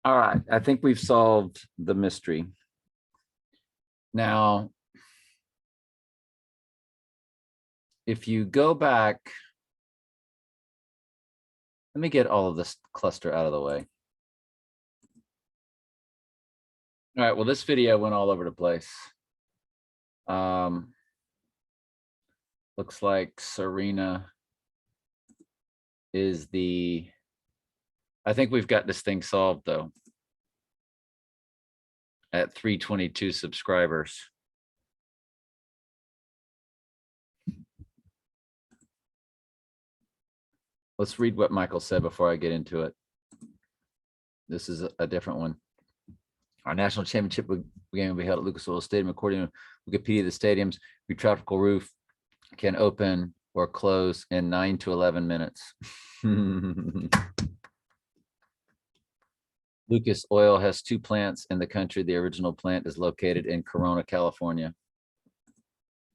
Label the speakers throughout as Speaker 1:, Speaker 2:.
Speaker 1: All right, I think we've solved the mystery. Now, if you go back, let me get all of this cluster out of the way. All right, well, this video went all over the place. Looks like Serena is I think we've got this thing solved though. At 322 subscribers. Let's read what Michael said before I get into it. This is a different one. Our national championship game will be held at Lucas Oil Stadium. According to Wikipedia, the stadium's retractable roof can open or close in 9 to 11 minutes. Lucas Oil has 2 plants in the country. The original plant is located in Corona, California.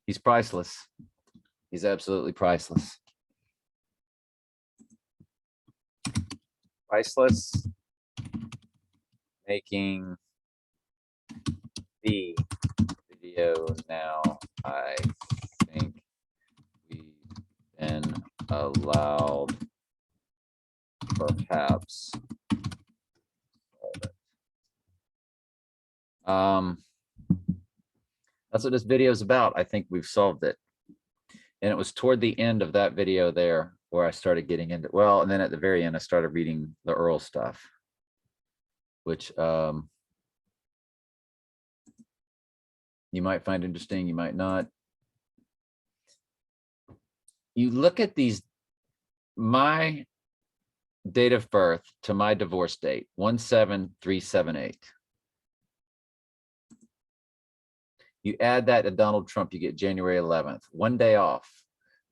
Speaker 1: He's priceless. He's absolutely priceless. Priceless. Making the video now. I think we've been allowed, perhaps. That's what this video is about. I think we've solved it. And it was toward the end of that video there where I started getting into, well, and then at the very end, I started reading the Earl stuff, which you might find interesting, you might not. You look at these, my date of birth to my divorce date, 17378. You add that to Donald Trump, you get January 11th, 1 day off.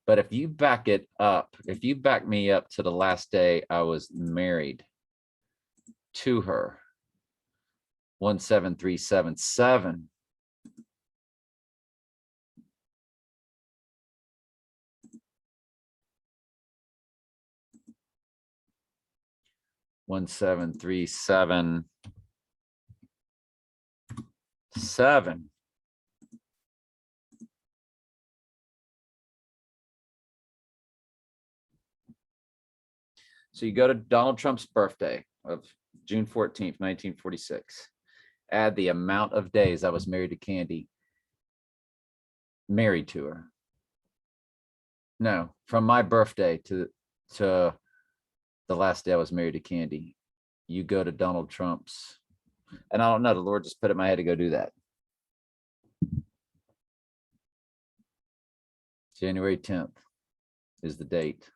Speaker 1: But if you back it up, if you back me up to the last day I was married to her, 17377. One 7 7. So you go to Donald Trump's birthday of June 14th, 1946. Add the amount of days I was married to Candy. Married to her. No, from my birthday to the last day I was married to Candy. You go to Donald Trump's, and I don't know, the Lord just put it in my head to go do that. January 10th is the date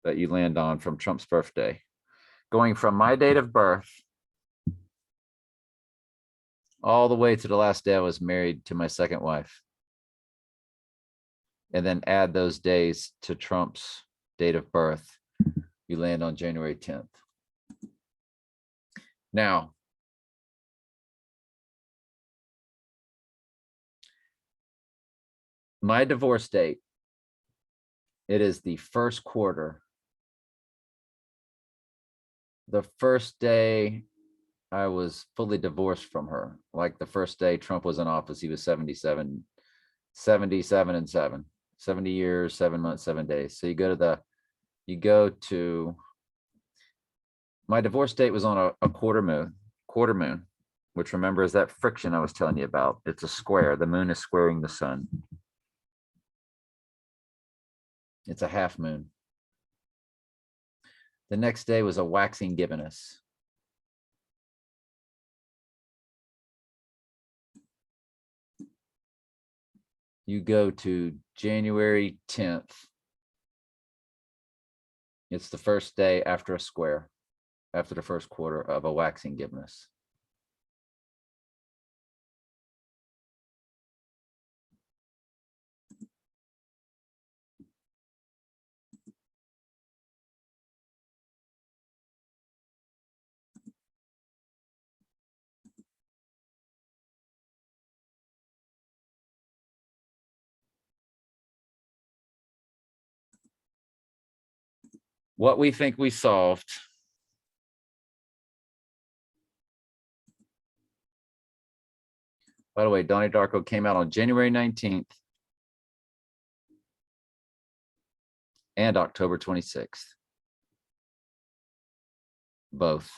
Speaker 1: that you land on from Trump's birthday. Going from my date of birth all the way to the last day I was married to my second wife. And then add those days to Trump's date of birth. You land on January 10th. Now, my divorce date, it is the first quarter. The first day I was fully divorced from her, like the first day Trump was in office, he was 77 and 7, 70 years, 7 months, 7 days. So you go to, my divorce date was on a quarter moon, which, remember, is that friction I was telling you about. It's a square. The moon is squaring the sun. It's a half moon. The next day was a waxing gibbonus. You go to January 10th. It's the first day after a square, after the first quarter of a waxing gibbonus. What we think we solved By the way, Donnie Darko came out on January 19th and October 26th. Both.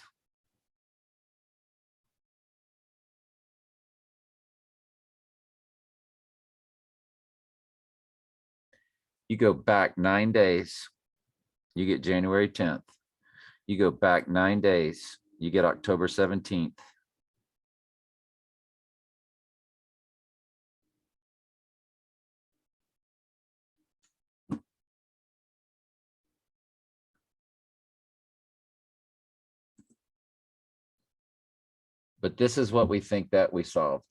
Speaker 1: You go back 9 days, you get January 10th. You go back 9 days, you get October 17th. But this is what we think that we solved.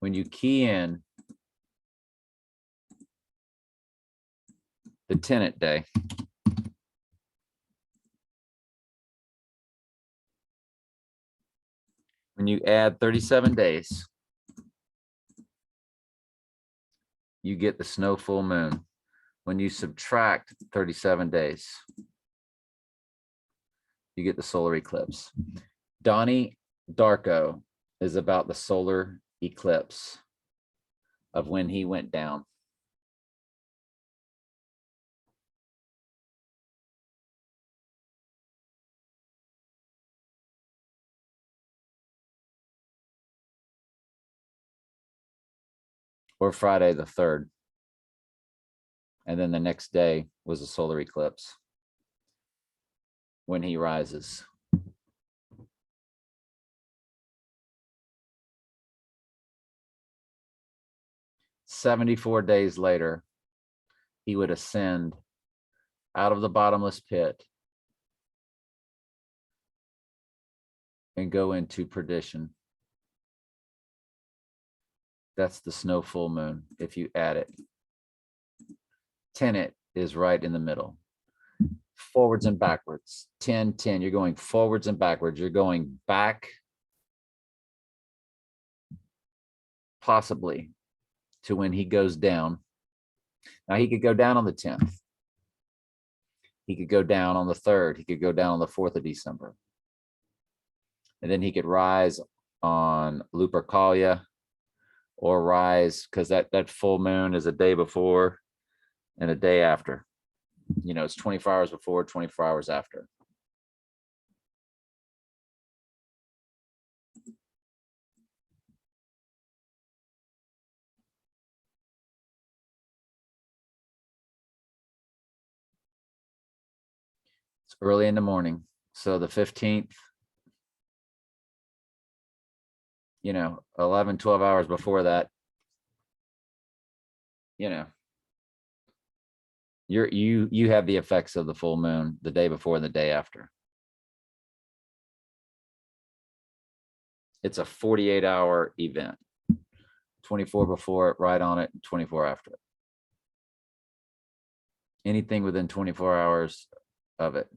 Speaker 1: When you key in the tenant day, when you add 37 days, you get the snow full moon. When you subtract 37 days, you get the solar eclipse. Donnie Darko is about the solar eclipse of when he went down. Or Friday the 3rd. And then the next day was a solar eclipse when he rises. "74 days later, he would ascend out of the bottomless pit and go into perdition." That's the snow full moon, if you add it. Tenet is right in the middle. Forwards and backwards. 10, 10. You're going forwards and backwards. You're going back, possibly, to when he goes down. Now, he could go down on the 10th. He could go down on the 3rd. He could go down on the 4th of December. And then he could rise on Lupercalia, or rise, because that full moon is a day before and a day after. You know, it's 24 hours before, 24 hours after. It's early in the morning. So the 15th, you know, 11, 12 hours before that, you know, you have the effects of the full moon the day before and the day after. It's a 48-hour event. 24 before it, right on it, 24 after it. Anything within 24 hours of it.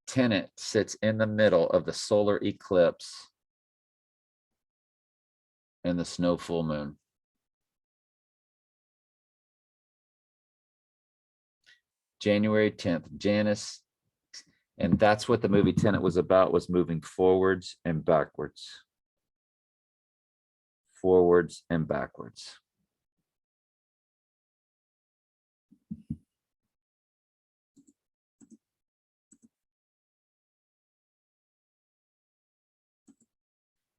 Speaker 1: Tenet sits in the middle of the solar eclipse and the snow full moon. January 10th, Janus, and that's what the movie Tenet was about, was moving forwards and backwards. Forwards and backwards.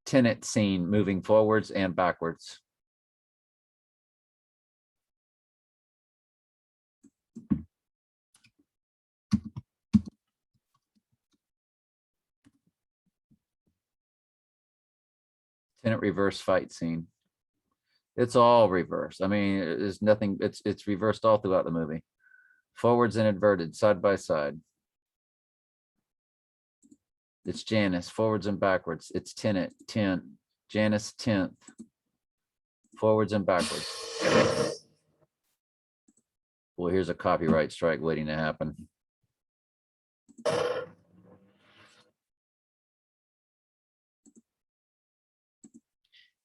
Speaker 1: Tenet scene moving forwards and backwards. Tenet reverse fight scene. It's all reversed. I mean, there's nothing, it's reversed all throughout the movie. Forwards and inverted, side by side. It's Janus, forwards and backwards. It's Tenet, 10, Janus 10th, forwards and backwards. Well, here's a copyright strike waiting to happen.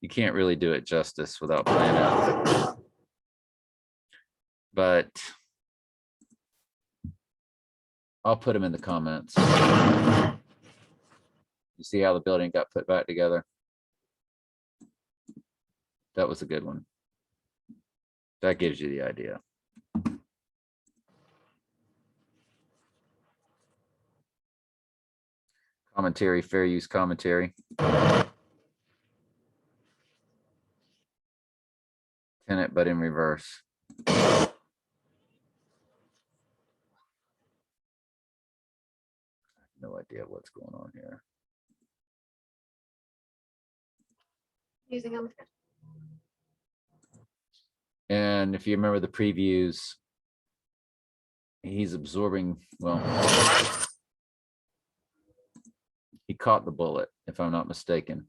Speaker 1: You can't really do it justice without playing out. But I'll put them in the comments. You see how the building got put back together? That was a good one. That gives you the idea. Commentary, fair use commentary. Tenant, but in reverse. No idea what's going on here.
Speaker 2: Using them.
Speaker 1: And if you remember the previews, he's absorbing, well, he caught the bullet, if I'm not mistaken.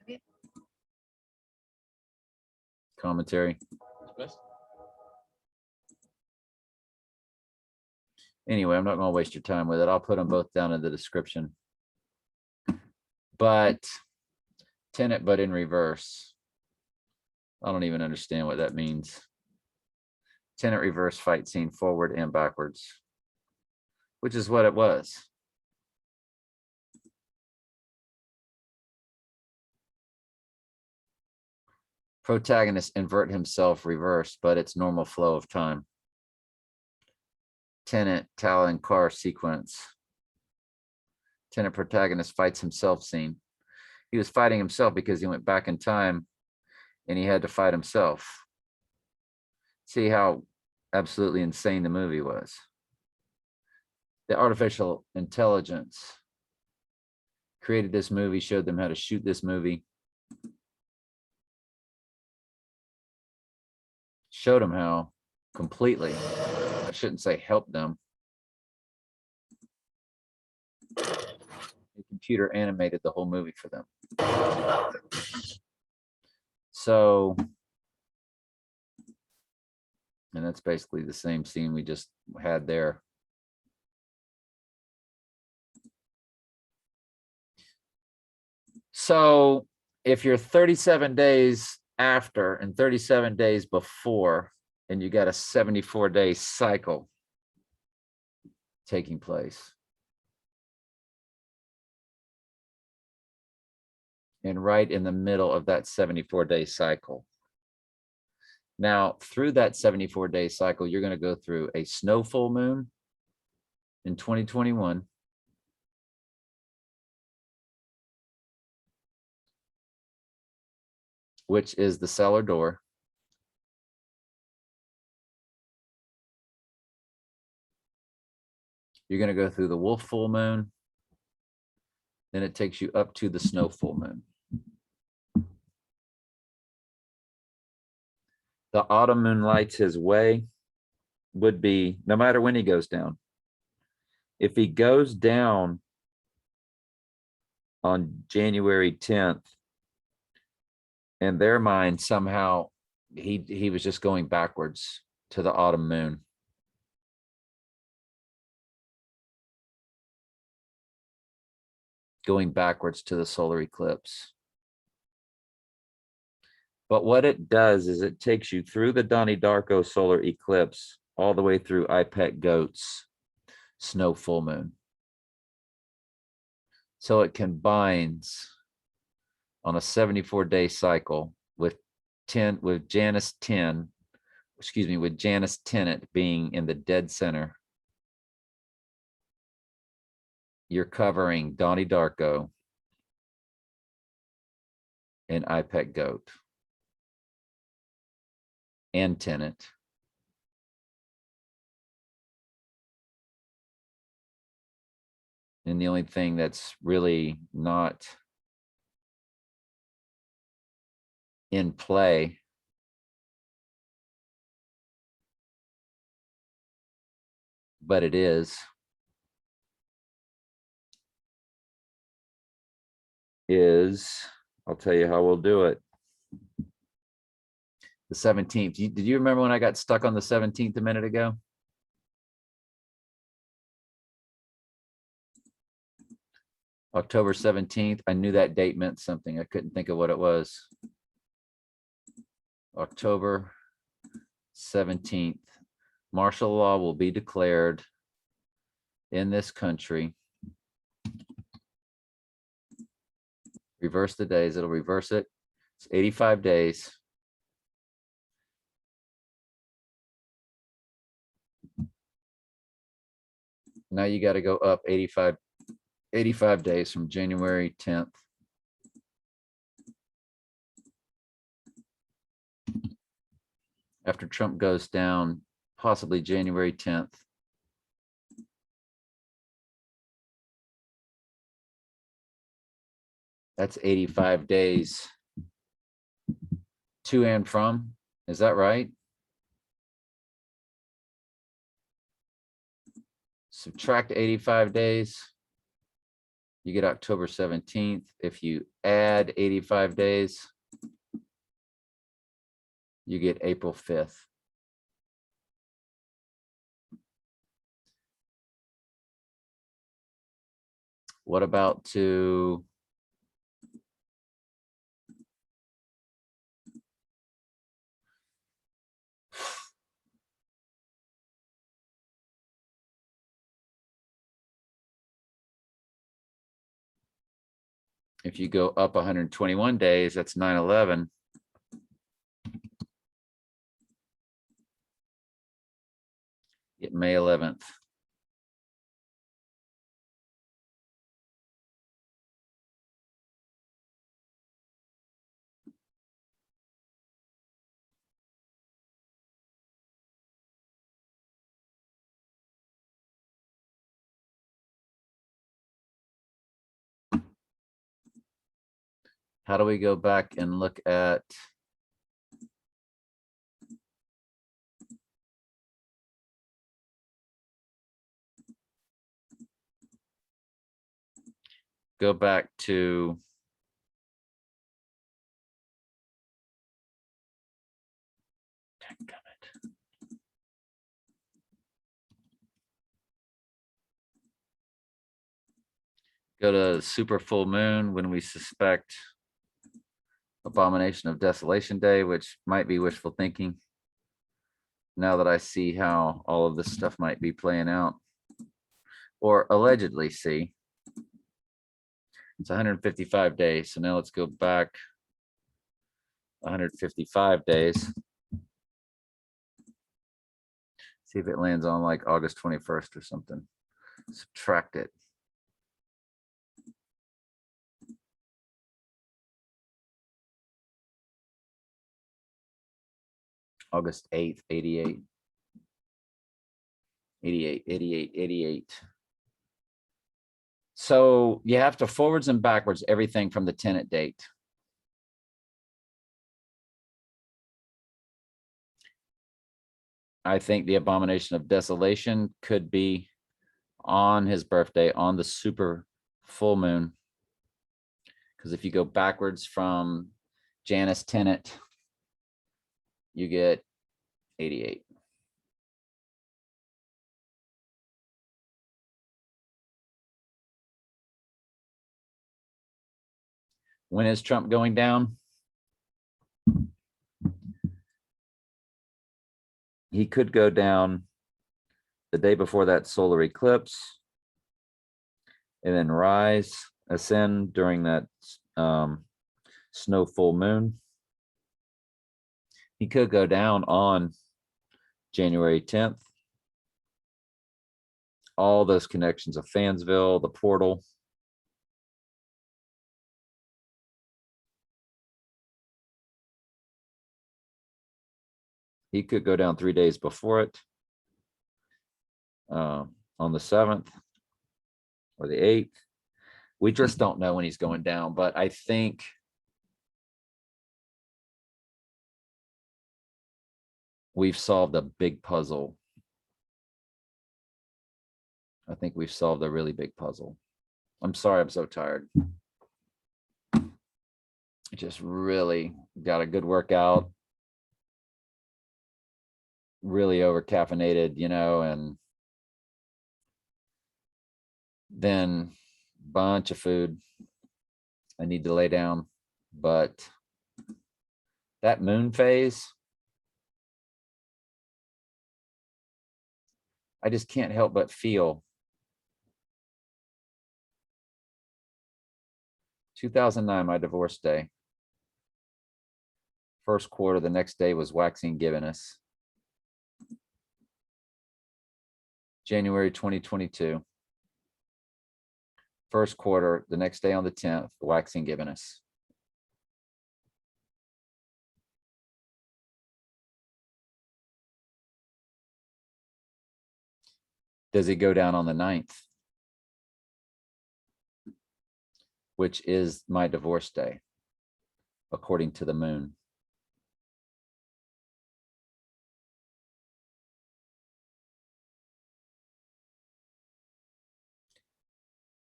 Speaker 2: Okay.
Speaker 1: Commentary. Anyway, I'm not going to waste your time with it. I'll put them both down in the description. But tenant, but in reverse. I don't even understand what that means. Tenant reverse fight scene forward and backwards, which is what it was. Protagonist invert himself reverse, but it's normal flow of time. Tenant, Talon, car sequence. Tenant protagonist fights himself scene. He was fighting himself because he went back in time and he had to fight himself. See how absolutely insane the movie was. The artificial intelligence created this movie, showed them how to shoot this movie. Showed them how completely. I shouldn't say help them. The computer animated the whole movie for them. So, and that's basically the same scene we just had there. So if you're 37 days after and 37 days before, and you got a 74-day cycle taking place. And right in the middle of that 74-day cycle. Now, through that 74-day cycle, you're going to go through a snow full moon in 2021. Which is the cellar door. You're going to go through the wolf full moon. Then it takes you up to the snow full moon. The autumn moon lights his way would be, no matter when he goes down. If he goes down on January 10th, in their mind, somehow he was just going backwards to the autumn moon. Going backwards to the solar eclipse. But what it does is it takes you through the Donnie Darko solar eclipse all the way through IPEC Goat's snow full moon. So it combines on a 74-day cycle with Janus Tenant being in the dead center. You're covering Donnie Darko and IPEC Goat and Tenant. And the only thing that's really not in play but it is I'll tell you how we'll do it. The 17th. Did you remember when I got stuck on the 17th a minute ago? October 17th. I knew that date meant something. I couldn't think of what it was. October 17th. martial law will be declared in this country. Reverse the days, it'll reverse it. It's 85 days. Now you got to go up 85 days from January 10th. After Trump goes down, possibly January 10th. That's 85 days to and from. Is that right? Subtract 85 days. You get October 17th. If you add 85 days, you get April 5th. What about to if you go up 121 days, that's 9/11. Get May 11th. How do we go back and look at go back to go to super full moon when we suspect abomination of desolation day, which might be wishful thinking. Now that I see how all of this stuff might be playing out, or allegedly see. It's 155 days. So now let's go back 155 days. See if it lands on like August 21st or something. Subtract it. August 8th, 88. 88, 88, 88. So you have to forwards and backwards everything from the tenant date. I think the abomination of desolation could be on his birthday on the super full moon. Because if you go backwards from Janus tenant, you get 88. When is Trump going down? He could go down the day before that solar eclipse and then ascend during that snow full moon. He could go down on January 10th. All those connections of Fansville, the portal. He could go down 3 days before it, on the 7th or the 8th. We just don't know when he's going down, but I think we've solved a big puzzle. I think we've solved a really big puzzle. I'm sorry, I'm so tired. Just really got a good workout. Really over caffeinated, and then bunch of food. I need to lay down, but that moon phase, I just can't help but feel 2009, my divorce day. First quarter, the next day was waxing gibbonous. January 2022. First quarter, the next day on the 10th, waxing gibbonous. Does it go down on the 9th? Which is my divorce day, according to the moon.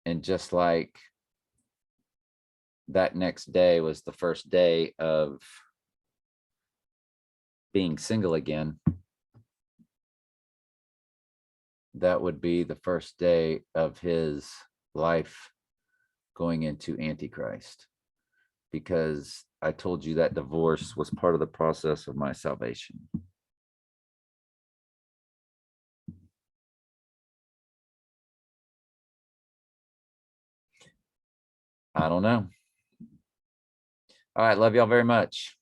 Speaker 1: And just like that next day was the first day of being single again, that would be the first day of his life going into Antichrist, because I told you that divorce was part of the process of my salvation. I don't know. All right, love y'all very much.